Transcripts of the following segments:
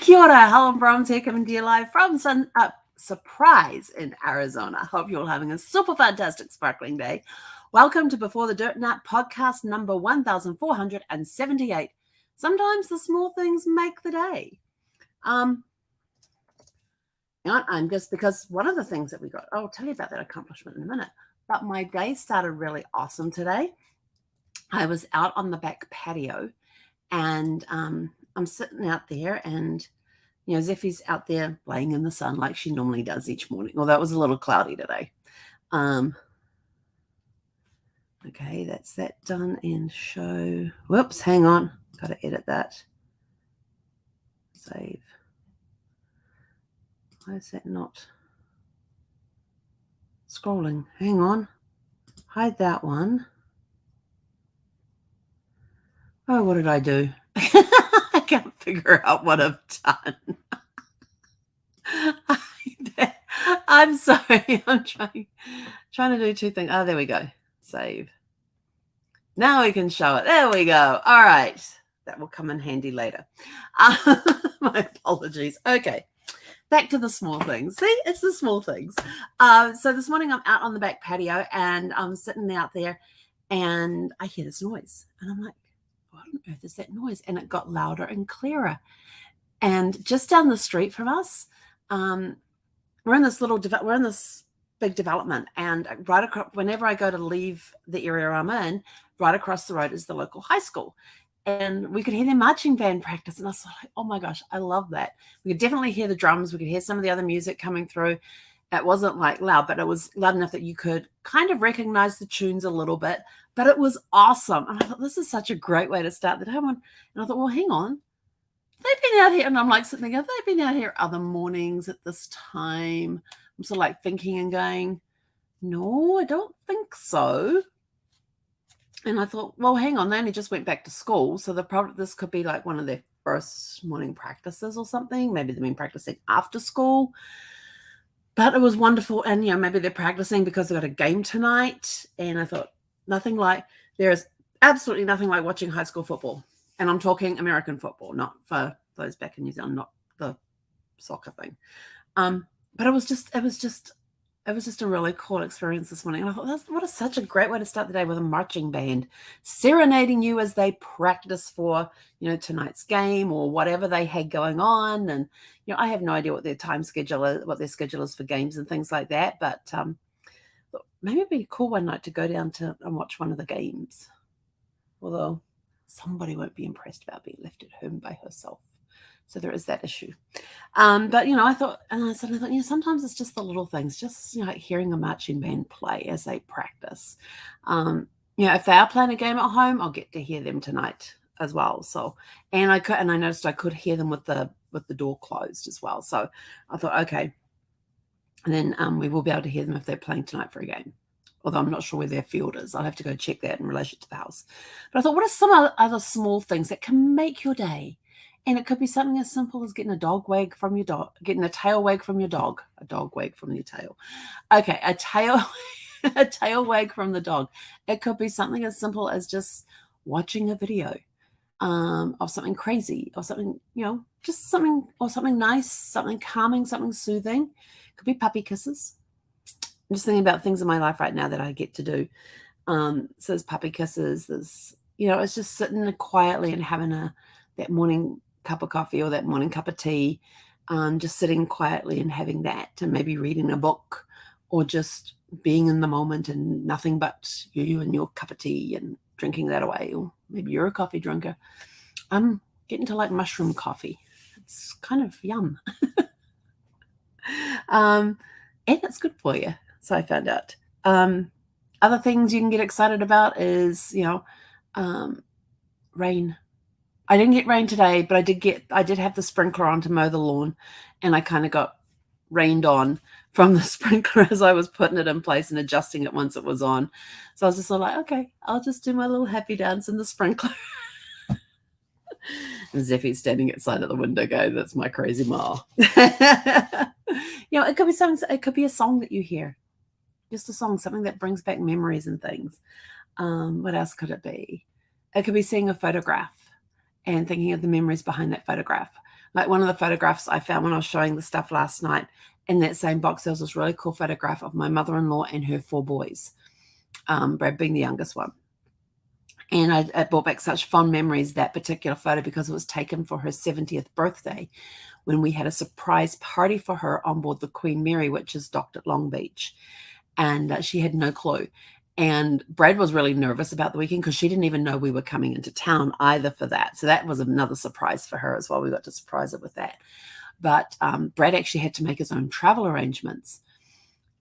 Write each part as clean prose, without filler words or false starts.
Kia ora, Helen Brahms here coming to you live from Surprise in Arizona. Hope you're all having a super fantastic sparkling day. Welcome to Before the Dirt Nap podcast number 1478. Sometimes the small things make the day. I'm just because one of the things that we got, I'll tell you about that accomplishment in a minute, but my day started really awesome today. I was out on the back patio and I'm sitting out there and Zeffie's out there playing in the sun like she normally does each morning, although it was a little cloudy today. Okay, that's that done and show. Whoops, hang on. Got to edit that. Save. Why is that not scrolling? Hang on. Hide that one. Oh, what did I do? I can't figure out what I've done. I'm sorry. I'm trying to do two things. Oh, there we go. Save. Now we can show it. There we go. All right. That will come in handy later. My apologies. Okay. Back to the small things. See, it's the small things. So this morning I'm out on the back patio and I'm sitting out there and I hear this noise. And I'm like, what on earth is that noise? And it got louder and clearer. And just down the street from us, we're in this big development, and right across, whenever I go to leave the area I'm in, right across the road is the local high school, and we could hear their marching band practice, and I was like, oh my gosh, I love that. We could definitely hear the drums. We could hear some of the other music coming through. It wasn't like loud, but it was loud enough that you could kind of recognize the tunes a little bit, but it was awesome. And I thought, this is such a great way to start the day. And I thought, well, hang on. They've been out here, and I'm like sitting there, have they been out here other mornings at this time? I'm sort of like thinking and going, no, I don't think so. And I thought, well, hang on, they only just went back to school, so this could be like one of their first morning practices or something. Maybe they've been practicing after school. But it was wonderful, and maybe they're practicing because they've got a game tonight. And I thought, there is absolutely nothing like watching high school football. And I'm talking American football, not for those back in New Zealand, not the soccer thing. But it was just a really cool experience this morning. And I thought, such a great way to start the day, with a marching band serenading you as they practice for, tonight's game or whatever they had going on. And, I have no idea what their schedule is for games and things like that. But maybe it'd be a cool one night to go down to and watch one of the games. Although somebody won't be impressed about being left at home by herself. So there is that issue. But, I thought, sometimes it's just the little things, just, like hearing a marching band play as they practice. If they are playing a game at home, I'll get to hear them tonight as well. So, and I noticed I could hear them with the door closed as well. So I thought, okay. And then we will be able to hear them if they're playing tonight for a game. Although I'm not sure where their field is. I'll have to go check that in relation to the house. But I thought, what are some other small things that can make your day? And it could be something as simple as getting a dog wag from your dog, getting a tail wag from your dog, a dog wag from your tail. Okay, a tail wag from the dog. It could be something as simple as just watching a video of something crazy or something, just something nice, something calming, something soothing. It could be puppy kisses. I'm just thinking about things in my life right now that I get to do. So there's puppy kisses. There's, it's just sitting quietly and having that morning cup of coffee or that morning cup of tea, just sitting quietly and having that, and maybe reading a book or just being in the moment and nothing but you and your cup of tea and drinking that away. Or maybe you're a coffee drinker. I'm getting to like mushroom coffee. It's kind of yum. And it's good for you. So I found out. Other things you can get excited about is, rain. I didn't get rain today, but I did have the sprinkler on to mow the lawn, and I kind of got rained on from the sprinkler as I was putting it in place and adjusting it once it was on. So I was just sort of like, okay, I'll just do my little happy dance in the sprinkler. And Zeffie's standing outside of the window going, that's my crazy ma. It could be something. It could be a song that you hear. Just a song, something that brings back memories and things. What else could it be? It could be seeing a photograph and thinking of the memories behind that photograph. Like one of the photographs I found when I was showing the stuff last night, in that same box, there was this really cool photograph of my mother-in-law and her 4 boys, Brad being the youngest one. And it brought back such fond memories, that particular photo, because it was taken for her 70th birthday when we had a surprise party for her on board the Queen Mary, which is docked at Long Beach. And she had no clue. And Brad was really nervous about the weekend because she didn't even know we were coming into town either for that. So that was another surprise for her as well. We got to surprise her with that. But Brad actually had to make his own travel arrangements.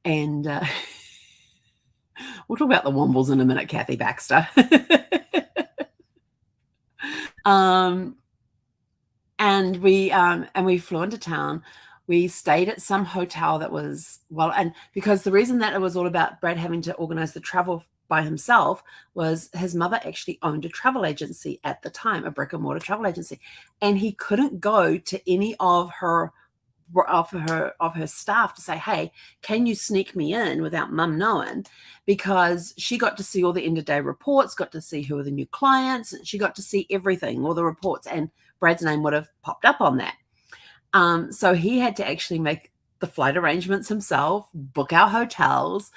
And we'll talk about the Wombles in a minute, Kathy Baxter. And we flew into town. We stayed at some hotel that was, well, and because the reason that it was all about Brad having to organize the travel by himself was his mother actually owned a travel agency at the time, a brick and mortar travel agency, and he couldn't go to any of her staff to say, hey, can you sneak me in without mum knowing? Because she got to see all the end of day reports, got to see who were the new clients, she got to see everything, all the reports, and Brad's name would have popped up on that. So he had to actually make the flight arrangements himself, book our hotels,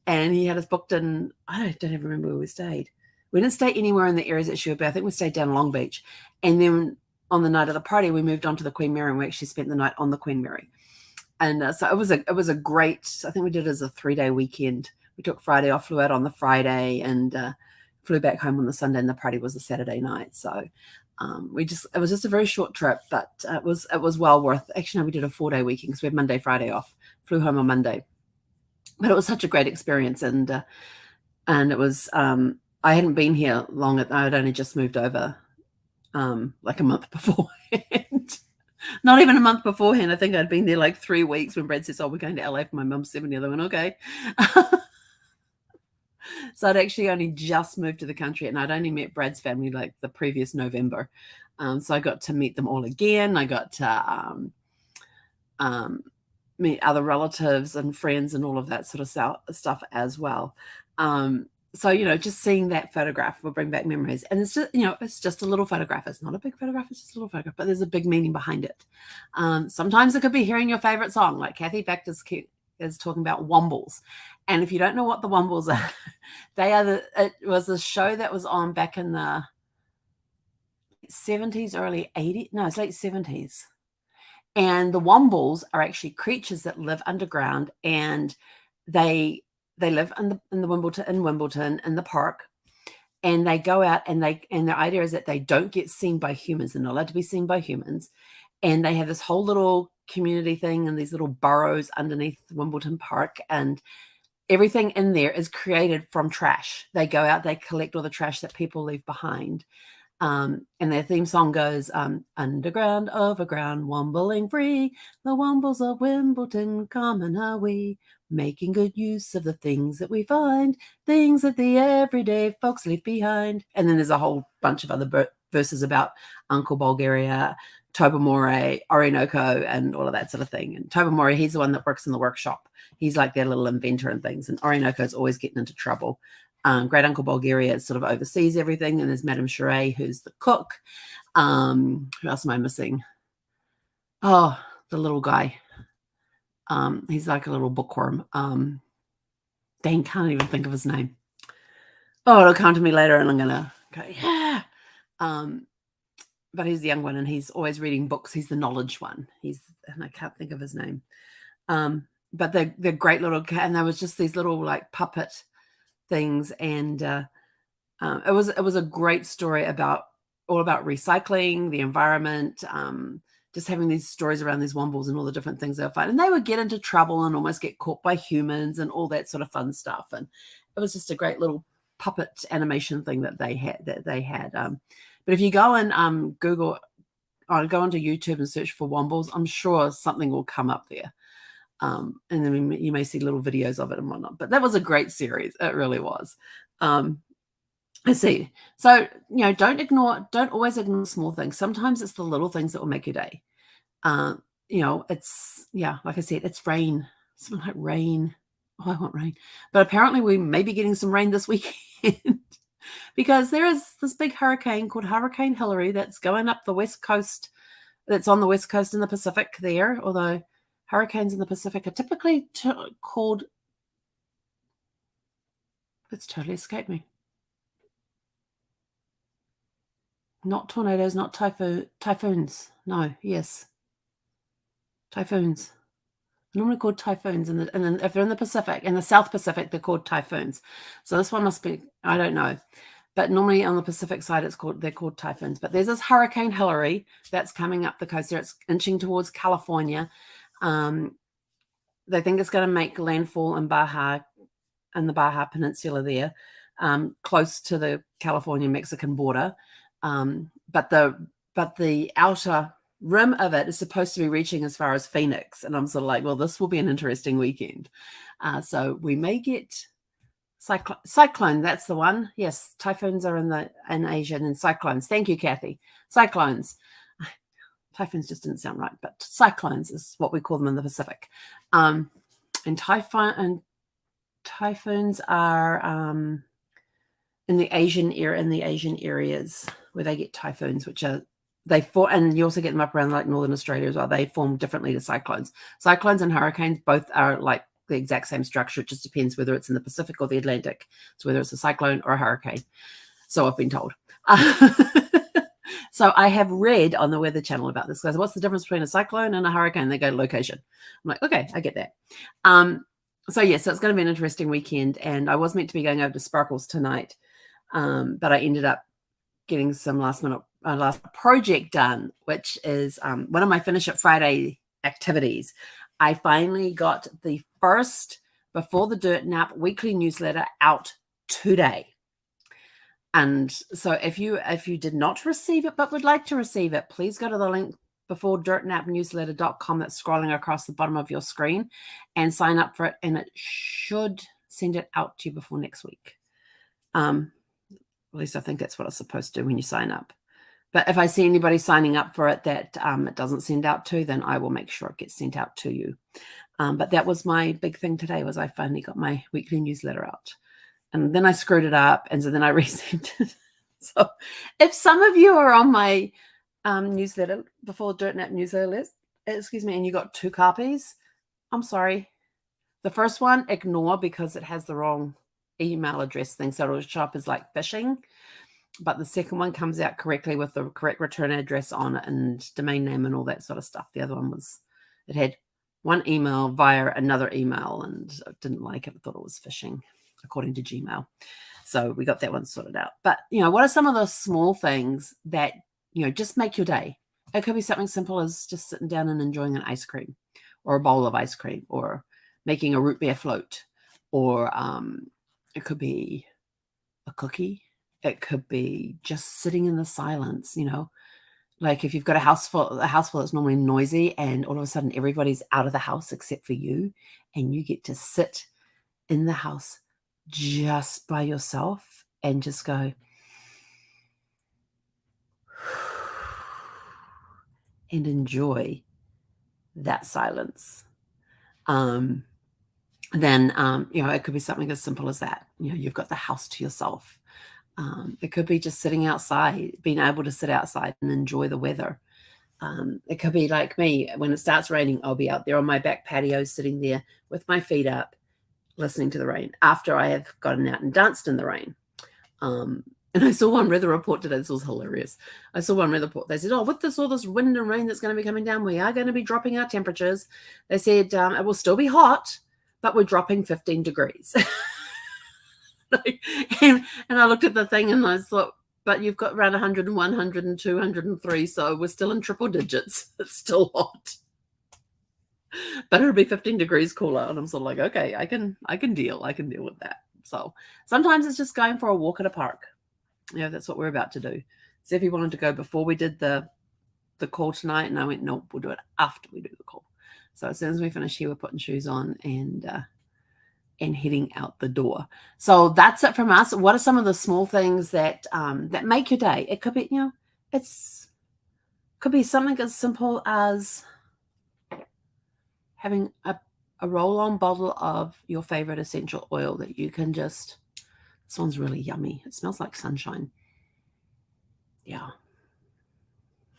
and he had us booked in, I don't even remember where we stayed. We didn't stay anywhere in the areas that she would be. I think we stayed down Long Beach. And then on the night of the party, we moved on to the Queen Mary, and we actually spent the night on the Queen Mary. And so it was a great, I think we did it as a 3-day weekend. We took Friday off, flew out on the Friday, and flew back home on the Sunday, and the party was a Saturday night. So it was just a very short trip, but it was well worth. Actually, no, we did a 4-day weekend because we had Monday, Friday off. Flew home on Monday, but it was such a great experience, and it was. I hadn't been here long. I had only just moved over, like a month beforehand. Not even a month beforehand. I think I'd been there like 3 weeks when Brad says, "Oh, we're going to LA for my mum's 70th." I went, "Okay." So I'd actually only just moved to the country, and I'd only met Brad's family like the previous November. So I got to meet them all again. I got to meet other relatives and friends and all of that sort of stuff as well. So, just seeing that photograph will bring back memories. And it's just, it's just a little photograph. It's not a big photograph. It's just a little photograph, but there's a big meaning behind it. Sometimes it could be hearing your favorite song, like Kathy Baxter is talking about Wombles. And if you don't know what the Wombles are, it was a show that was on back in the 70s, early 80s. No, it's late 70s. And the Wombles are actually creatures that live underground, and they live in Wimbledon in the park, and they go out and their idea is that they don't get seen by humans. They're not allowed to be seen by humans. And they have this whole little community thing and these little burrows underneath Wimbledon Park, and everything in there is created from trash. They go out, they collect all the trash that people leave behind. And their theme song goes, underground, overground, wombling free, the wombles of Wimbledon, come and are we, making good use of the things that we find, things that the everyday folks leave behind. And then there's a whole bunch of other verses about Uncle Bulgaria, Tobermory, Orinoco, and all of that sort of thing. And Tobermory, he's the one that works in the workshop. He's like their little inventor and things. And Orinoco's always getting into trouble. Great Uncle Bulgaria sort of oversees everything. And there's Madame Charest, who's the cook. Who else am I missing? Oh, the little guy. He's like a little bookworm. Dang, can't even think of his name. Oh, it'll come to me later and I'm going to go, yeah. But he's the young one and he's always reading books. He's the knowledge one. And I can't think of his name. But they're great little, and there was just these little like puppet things. And it was a great story all about recycling, the environment, just having these stories around these wombles and all the different things they'll find. And they would get into trouble and almost get caught by humans and all that sort of fun stuff. And it was just a great little puppet animation thing that they had. But if you go and Google or go onto YouTube and search for Wombles, I'm sure something will come up there. And then you may see little videos of it and whatnot. But that was a great series. It really was. Let's see. So, don't always ignore small things. Sometimes it's the little things that will make your day. It's, like I said, it's rain. Something like rain. Oh, I want rain. But apparently we may be getting some rain this weekend because there is this big hurricane called Hurricane Hillary that's going up the west coast that's on the West Coast and the Pacific there, although hurricanes in the Pacific are typically called, it's totally escaped me. Not tornadoes, not typhoons. No, yes. Typhoons. They're normally called typhoons. And then if they're in the Pacific, in the South Pacific, they're called typhoons. So this one must be, I don't know. But normally on the Pacific side, they're called typhoons. But there's this Hurricane Hilary that's coming up the coast there. It's inching towards California. They think it's going to make landfall in the Baja Peninsula there, close to the California-Mexican border. But the outer rim of it is supposed to be reaching as far as Phoenix. And I'm sort of like, well, this will be an interesting weekend. So we may get cyclone. That's the one. Yes, typhoons are in Asia, and cyclones. Thank you, Kathy. Cyclones. Typhoons just didn't sound right, but cyclones is what we call them in the Pacific. And typhoons are in the Asian areas where they get typhoons, which are and you also get them up around like northern Australia as well. They form differently to cyclones. Cyclones and hurricanes both are like the exact same structure. It just depends whether it's in the Pacific or the Atlantic. So whether it's a cyclone or a hurricane. So I've been told. So I have read on the Weather Channel about this. What's the difference between a cyclone and a hurricane? They go to location. I'm like, okay, I get that. So it's going to be an interesting weekend. And I was meant to be going over to Sparkles tonight, but I ended up getting some last project done, which is one of my Finish It Friday activities. I finally got the first Before the Dirt Nap weekly newsletter out today. And so if you did not receive it but would like to receive it, please go to the link beforedirtnapnewsletter.com that's scrolling across the bottom of your screen and sign up for it, and it should send it out to you before next week. At least I think that's what it's supposed to do when you sign up. But if I see anybody signing up for it that it doesn't send out to, then I will make sure it gets sent out to you. But that was my big thing today, was I finally got my weekly newsletter out. And then I screwed it up, and so then I resent it. So if some of you are on my newsletter, Before Dirt Nap newsletter list, and you got 2 copies, I'm sorry. The first one, ignore, because it has the wrong email address thing, so it'll show up as like phishing. But the second one comes out correctly with the correct return address on it and domain name and all that sort of stuff. The other one it had one email via another email, and I didn't like it. I thought it was phishing, according to Gmail. So we got that one sorted out. But, what are some of those small things that, just make your day? It could be something simple as just sitting down and enjoying an ice cream, or a bowl of ice cream, or making a root beer float, or it could be a cookie. It could be just sitting in the silence, like if you've got a house full that's normally noisy, and all of a sudden everybody's out of the house except for you, and you get to sit in the house just by yourself and just go and enjoy that silence. Then it could be something as simple as that. You've got the house to yourself. It could be just sitting outside, being able to sit outside and enjoy the weather. It could be like me, when it starts raining, I'll be out there on my back patio, sitting there with my feet up, listening to the rain after I have gotten out and danced in the rain. And I saw one weather report today. This was hilarious. I saw one weather report. They said, with all this wind and rain that's going to be coming down, we are going to be dropping our temperatures. They said it will still be hot, but we're dropping 15 degrees. and I looked at the thing and I thought, but you've got around 101, 102, 103, so we're still in triple digits. It's still hot. But it'll be 15 degrees cooler. And I'm sort of like, okay, I can deal with that. So sometimes it's just going for a walk at a park. That's what we're about to do. So if you wanted to go before we did the call tonight, and I went, no, we'll do it after we do the call. So as soon as we finish here, we're putting shoes on and heading out the door. So that's it from us. What are some of the small things that make your day? It could be, could be something as simple as having a roll-on bottle of your favorite essential oil that you can just, this one's really yummy. It smells like sunshine. Yeah,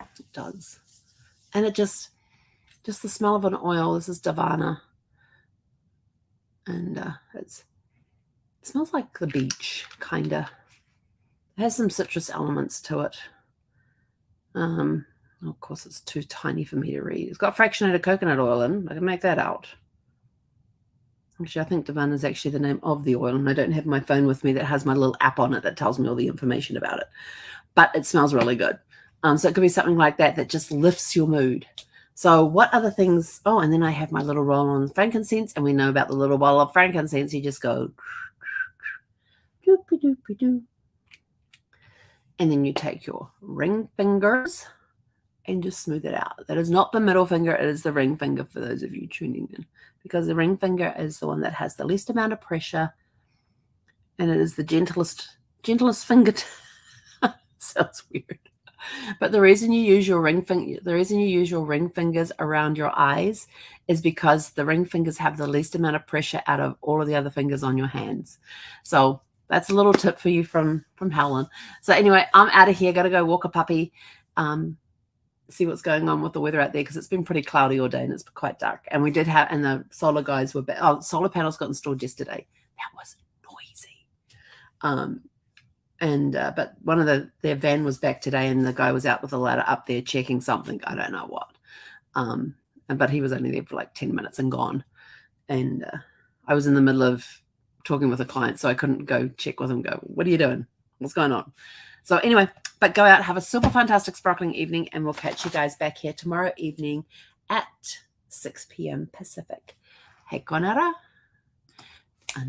it does. And it just the smell of an oil. This is Davana. And it smells like the beach, kind of. It has some citrus elements to it. Of course, it's too tiny for me to read. It's got fractionated coconut oil in. I can make that out. Actually, I think Davana is actually the name of the oil, and I don't have my phone with me that has my little app on it that tells me all the information about it. But it smells really good. So it could be something like that just lifts your mood. So what other things? Oh, and then I have my little roll on frankincense, and we know about the little bottle of frankincense. You just go doopy-doopy-doo. And then you take your ring fingers and just smooth it out. That is not the middle finger. It is the ring finger for those of you tuning in, because the ring finger is the one that has the least amount of pressure, and it is the gentlest finger. Sounds weird. But the reason you use your ring fingers around your eyes is because the ring fingers have the least amount of pressure out of all of the other fingers on your hands. So that's a little tip for you from Helen. So anyway, I'm out of here. Got to go walk a puppy. See what's going on with the weather out there, because it's been pretty cloudy all day and it's quite dark. And we did have, and the solar guys were back. Oh, solar panels got installed yesterday. That was noisy. But one of their van was back today, and the guy was out with a ladder up there checking something. I don't know what. But he was only there for like 10 minutes and gone. And I was in the middle of talking with a client, so I couldn't go check with him. Go, what are you doing? What's going on? So anyway, but go out, have a super fantastic sparkling evening, and we'll catch you guys back here tomorrow evening at 6 p.m. Pacific. Hei konara.